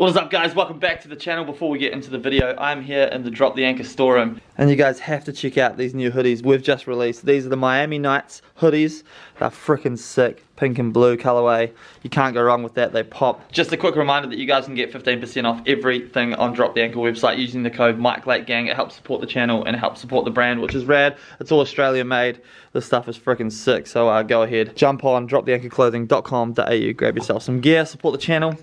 What is up, guys? Welcome back to the channel. Before we get into the video, I'm here in the Drop the Anchor storeroom, and you guys have to check out these new hoodies we've just released. These are the Miami Nights hoodies. They're freaking sick, pink and blue colorway. You can't go wrong with that, they pop. Just a quick reminder that you guys can get 15% off everything on Drop the Anchor website using the code MikeLakeGang. It helps support the channel and it helps support the brand, which is rad. It's all Australian made. This stuff is freaking sick, so go ahead, jump on droptheanchorclothing.com.au, grab yourself some gear, support the channel.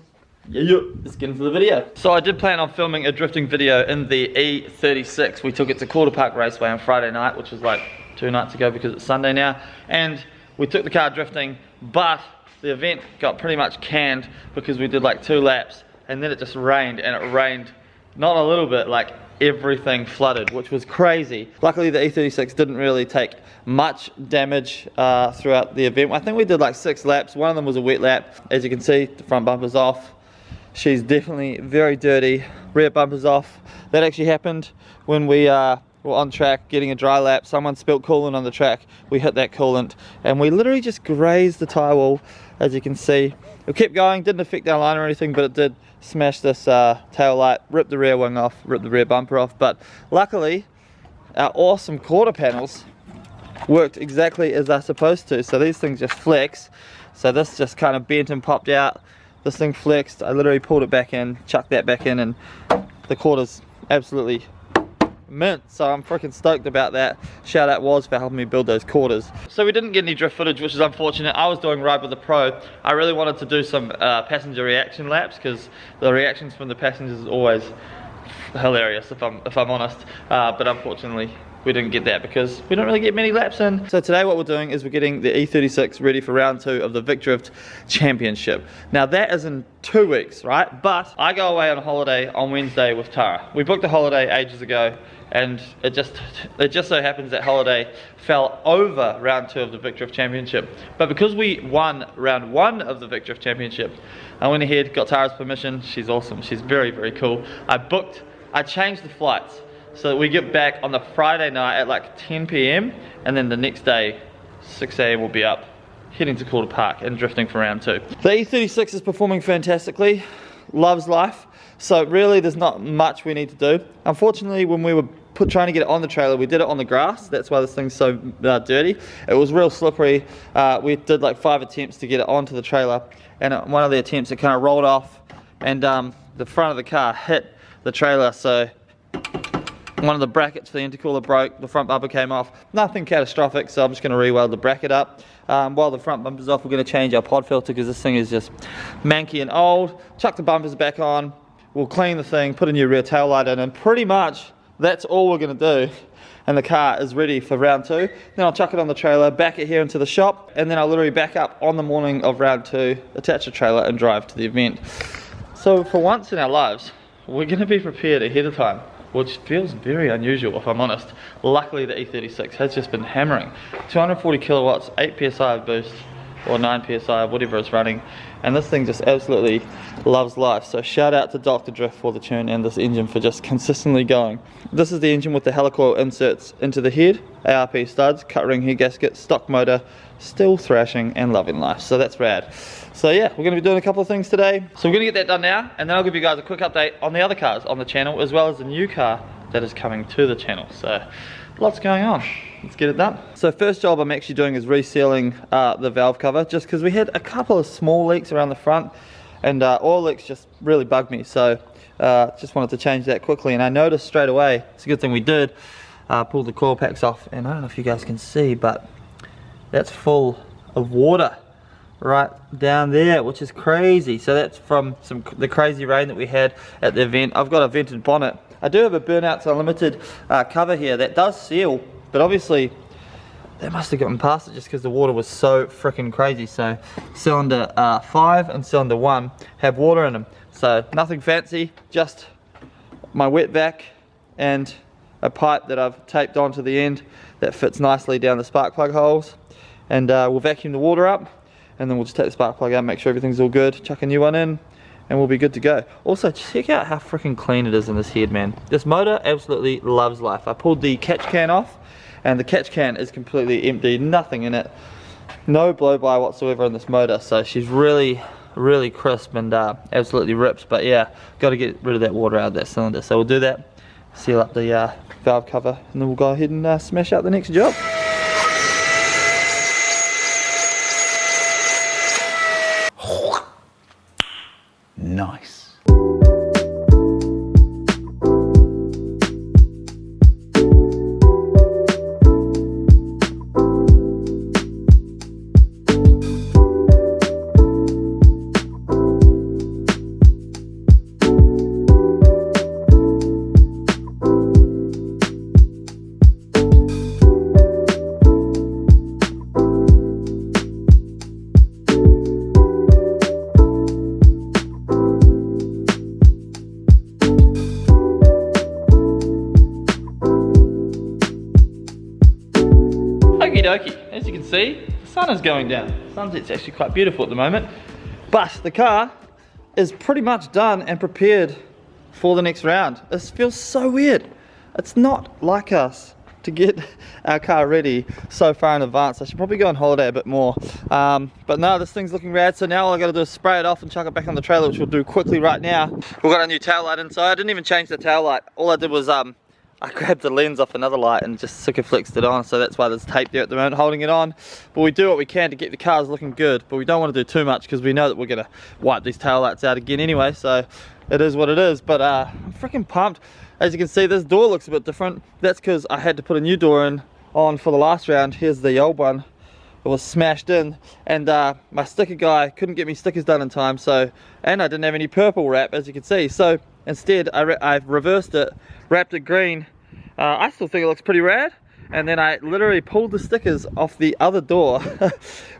Yeah, let's get into the video. So I did plan on filming a drifting video in the E36. We took it to Quarter Park Raceway on Friday night, which was like 2 nights ago because it's Sunday now. And we took the car drifting, but the event got pretty much canned because we did like 2 laps and then it just rained, and it rained not a little bit, like everything flooded, which was crazy. Luckily the E36 didn't really take much damage throughout the event. I think we did like 6 laps. One of them was a wet lap. As you can see, the front bumper's off. She's definitely very dirty. Rear bumper's off. That actually happened when we were on track getting a dry lap. Someone spilt coolant on the track. We hit that coolant and we literally just grazed the tyre wall, as you can see. It kept going, didn't affect our line or anything, but it did smash this tail light, ripped the rear wing off, ripped the rear bumper off. But luckily, our awesome quarter panels worked exactly as they're supposed to. So these things just flex. So this just kind of bent and popped out. This thing flexed. I literally pulled it back in, chucked that back in, and the quarter's absolutely mint. So I'm freaking stoked about that. Shout out Woz for helping me build those quarters. So we didn't get any drift footage, which is unfortunate. I was doing Ride with the Pro. I really wanted to do some passenger reaction laps because the reactions from the passengers is always hilarious, if I'm honest. But unfortunately, we didn't get that because we don't really get many laps in. So today what we're doing is we're getting the E36 ready for round 2 of the vicdrift championship. Now that is in 2 weeks, right? But I go away on a holiday on Wednesday with Tara. We booked a holiday ages ago, and it just so happens that holiday fell over round 2 of the vicdrift championship. But because we won round 1 of the vicdrift championship, I went ahead, got Tara's permission. She's awesome, she's very, very cool. I changed the flights so that we get back on the Friday night at like 10 PM, and then the next day 6 AM we'll be up heading to Quarter Park and drifting for round 2. The E36 is performing fantastically, loves life, so really there's not much we need to do. Unfortunately, when we were trying to get it on the trailer, we did it on the grass. That's why this thing's so dirty. It was real slippery. We did like 5 attempts to get it onto the trailer, and one of the attempts it kind of rolled off, and the front of the car hit the trailer, so one of the brackets for the intercooler broke, the front bumper came off. Nothing catastrophic, so I'm just going to re-weld the bracket up. While the front bumper's off, we're going to change our pod filter because this thing is just manky and old. Chuck the bumpers back on, we'll clean the thing, put a new rear tail light in, and pretty much that's all we're going to do. And the car is ready for round 2. Then I'll chuck it on the trailer, back it here into the shop, and then I'll literally back up on the morning of round 2, attach the trailer and drive to the event. So for once in our lives, we're going to be prepared ahead of time, which feels very unusual if I'm honest. Luckily the E36 has just been hammering. 240 kilowatts, 8 psi of boost, or 9 psi, whatever it's running, and this thing just absolutely loves life. So shout out to Dr. Drift for the tune and this engine for just consistently going. This is the engine with the helicoil inserts into the head, ARP studs, cut ring head gasket, stock motor, still thrashing and loving life, so that's rad. So yeah, we're going to be doing a couple of things today. So we're going to get that done now, and then I'll give you guys a quick update on the other cars on the channel, as well as the new car that is coming to the channel. So lots going on. Let's get it done. So first job I'm actually doing is resealing the valve cover, just because we had a couple of small leaks around the front, and oil leaks just really bugged me. So just wanted to change that quickly, and I noticed straight away, it's a good thing we did, pull the coil packs off, and I don't know if you guys can see, but that's full of water right down there, which is crazy. So that's from the crazy rain that we had at the event. I've got a vented bonnet. I do have a Burnouts Unlimited cover here that does seal, but obviously that must have gotten past it just because the water was so freaking crazy. So cylinder 5 and cylinder 1 have water in them, so nothing fancy, just my wet vac and a pipe that I've taped onto the end that fits nicely down the spark plug holes, and we'll vacuum the water up, and then we'll just take the spark plug out, make sure everything's all good, chuck a new one in, and we'll be good to go. Also, check out how freaking clean it is in this head, man. This motor absolutely loves life. I pulled the catch can off, and the catch can is completely empty, nothing in it, no blow by whatsoever in this motor. So she's really really crisp and absolutely ripped. But yeah, got to get rid of that water out of that cylinder. So we'll do that, seal up the valve cover, and then we'll go ahead and smash out the next job. Nice. Okie dokie, as you can see, the sun is going down. The sunset's actually quite beautiful at the moment. But the car is pretty much done and prepared for the next round. This feels so weird. It's not like us to get our car ready so far in advance. I should probably go on holiday a bit more. But no, this thing's looking rad, so now all I gotta do is spray it off and chuck it back on the trailer, which we'll do quickly right now. We've got a new tail light inside. I didn't even change the tail light. All I did was I grabbed the lens off another light and just flexed it on, so that's why there's tape there at the moment holding it on. But we do what we can to get the cars looking good, but we don't want to do too much because we know that we're going to wipe these tail lights out again anyway, so it is what it is. But I'm freaking pumped. As you can see, this door looks a bit different. That's because I had to put a new door on for the last round. Here's the old one. It was smashed in, and my sticker guy couldn't get me stickers done in time, so, and I didn't have any purple wrap, as you can see, so instead I've reversed it, wrapped it green. I still think it looks pretty rad, and then I literally pulled the stickers off the other door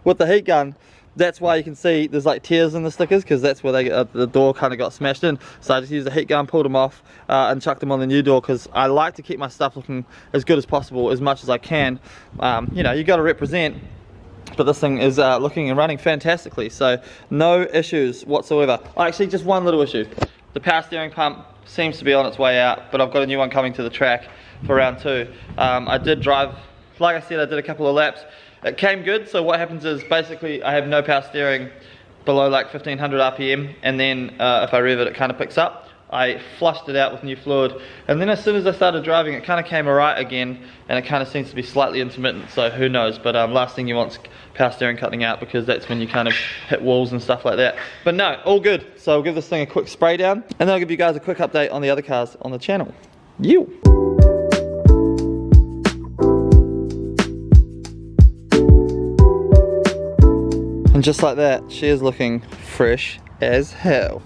with the heat gun. That's why you can see there's like tears in the stickers, because that's where the door kind of got smashed in. So I just used a heat gun, pulled them off, and chucked them on the new door, because I like to keep my stuff looking as good as possible, as much as I can. You know, you got to represent. But this thing is looking and running fantastically, so no issues whatsoever. Actually, just one little issue. The power steering pump seems to be on its way out, but I've got a new one coming to the track for round 2. I did drive, like I said, I did a couple of laps. It came good, so what happens is basically I have no power steering below like 1500 RPM, and then if I rev it, it kind of picks up. I flushed it out with new fluid, and then as soon as I started driving, it kind of came alright again, and it kind of seems to be slightly intermittent, so who knows. But last thing you want is power steering cutting out, because that's when you kind of hit walls and stuff like that. But no, all good. So I'll give this thing a quick spray down, and then I'll give you guys a quick update on the other cars on the channel. You. And just like that, she is looking fresh as hell.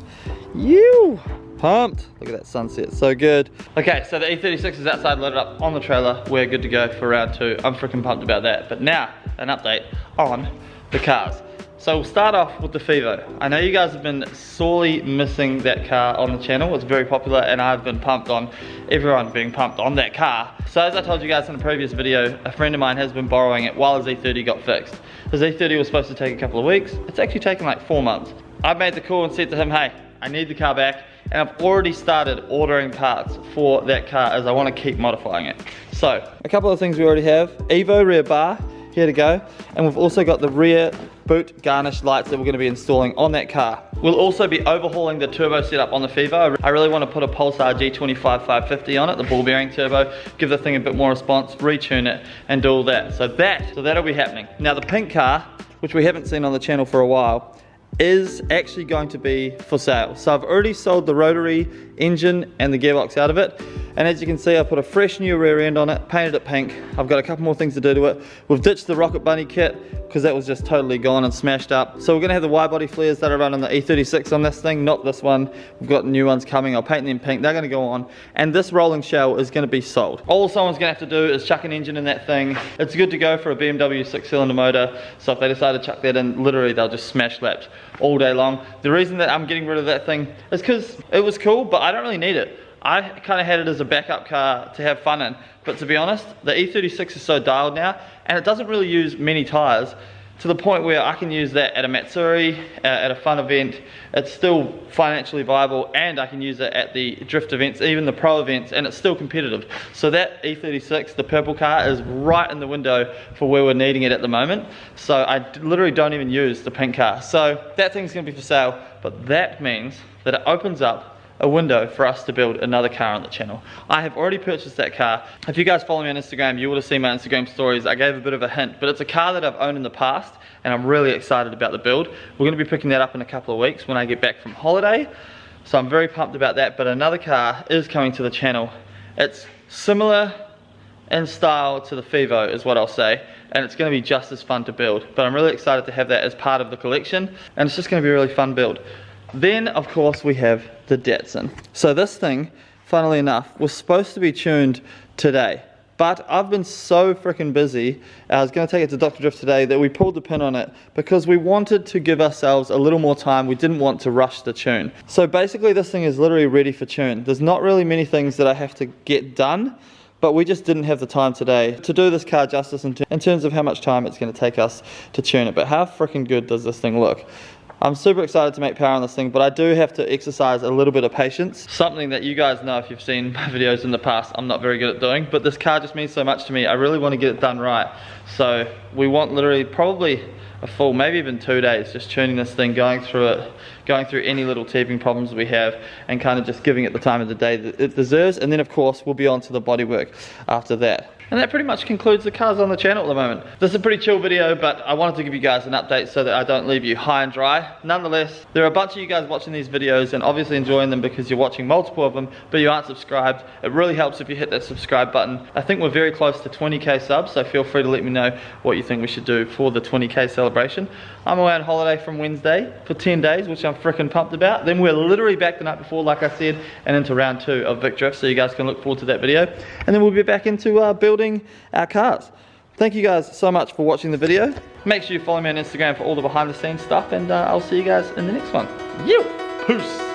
You. Pumped. Look at that sunset, so good. Okay, so the E36 is outside, loaded up on the trailer. We're good to go for round 2. I'm freaking pumped about that. But now, an update on the cars. So we'll start off with the Fivo. I know you guys have been sorely missing that car on the channel. It's very popular, and I've been pumped on everyone being pumped on that car. So as I told you guys in a previous video, a friend of mine has been borrowing it while his E30 got fixed. His E30 was supposed to take a couple of weeks. It's actually taken like 4 months. I made the call and said to him, hey, I need the car back, and I've already started ordering parts for that car as I want to keep modifying it. So, a couple of things we already have. Evo rear bar, here to go, and we've also got the rear boot garnish lights that we're going to be installing on that car. We'll also be overhauling the turbo setup on the Fivo. I really want to put a Pulsar G25 550 on it, the ball bearing turbo, give the thing a bit more response, retune it, and do all that. So that'll be happening. Now the pink car, which we haven't seen on the channel for a while, is actually going to be for sale. So I've already sold the rotary engine and the gearbox out of it, and as you can see, I put a fresh new rear end on it, painted it pink. I've got a couple more things to do to it. We've ditched the Rocket Bunny kit because that was just totally gone and smashed up. So we're gonna have the wide body flares that are run on the E36 on this thing, not this one. We've got new ones coming. I'll paint them pink. They're gonna go on, and this rolling shell is gonna be sold. All someone's gonna have to do is chuck an engine in that thing. It's good to go for a BMW 6-cylinder motor, so if they decide to chuck that in, literally they'll just smash laps all day long. The reason that I'm getting rid of that thing is because it was cool, but I don't really need it. I kind of had it as a backup car to have fun in, but to be honest, the E36 is so dialed now, and it doesn't really use many tires. to the point where I can use that at a Matsuri, at a fun event. It's still financially viable, and I can use it at the drift events, even the pro events, and it's still competitive. So that E36, the purple car, is right in the window for where we're needing it at the moment. So I literally don't even use the pink car. So that thing's gonna be for sale, but that means that it opens up a window for us to build another car on the channel. I have already purchased that car. If you guys follow me on Instagram, you would have seen my Instagram stories. I gave a bit of a hint, but it's a car that I've owned in the past, and I'm really excited about the build. We're gonna be picking that up in a couple of weeks when I get back from holiday. So I'm very pumped about that, but another car is coming to the channel. It's similar in style to the Fivo is what I'll say, and it's gonna be just as fun to build. But I'm really excited to have that as part of the collection, and it's just gonna be a really fun build. Then, of course, we have the Datsun. So this thing, funnily enough, was supposed to be tuned today, but I've been so freaking busy, I was gonna take it to Dr. Drift today, that we pulled the pin on it because we wanted to give ourselves a little more time. We didn't want to rush the tune. So basically this thing is literally ready for tune. There's not really many things that I have to get done, but we just didn't have the time today to do this car justice in terms of how much time it's gonna take us to tune it. But how freaking good does this thing look? I'm super excited to make power on this thing, but I do have to exercise a little bit of patience. Something that you guys know if you've seen my videos in the past, I'm not very good at doing, but this car just means so much to me. I really want to get it done right. So we want literally probably a full, maybe even 2 days, just tuning this thing, going through it, going through any little teething problems we have, and kind of just giving it the time of the day that it deserves. And then of course, we'll be on to the bodywork after that. And that pretty much concludes the cars on the channel at the moment. This is a pretty chill video, but I wanted to give you guys an update so that I don't leave you high and dry. Nonetheless, there are a bunch of you guys watching these videos and obviously enjoying them because you're watching multiple of them, but you aren't subscribed. It really helps if you hit that subscribe button. I think we're very close to 20k subs, so feel free to let me know what you think we should do for the 20k celebration. I'm away on holiday from Wednesday for 10 days, which I'm freaking pumped about. Then we're literally back the night before, like I said, and into round 2 of Vic Drift, so you guys can look forward to that video. And then we'll be back into building our cars. Thank you guys so much for watching the video. Make sure you follow me on Instagram for all the behind the scenes stuff, and I'll see you guys in the next one. Peace.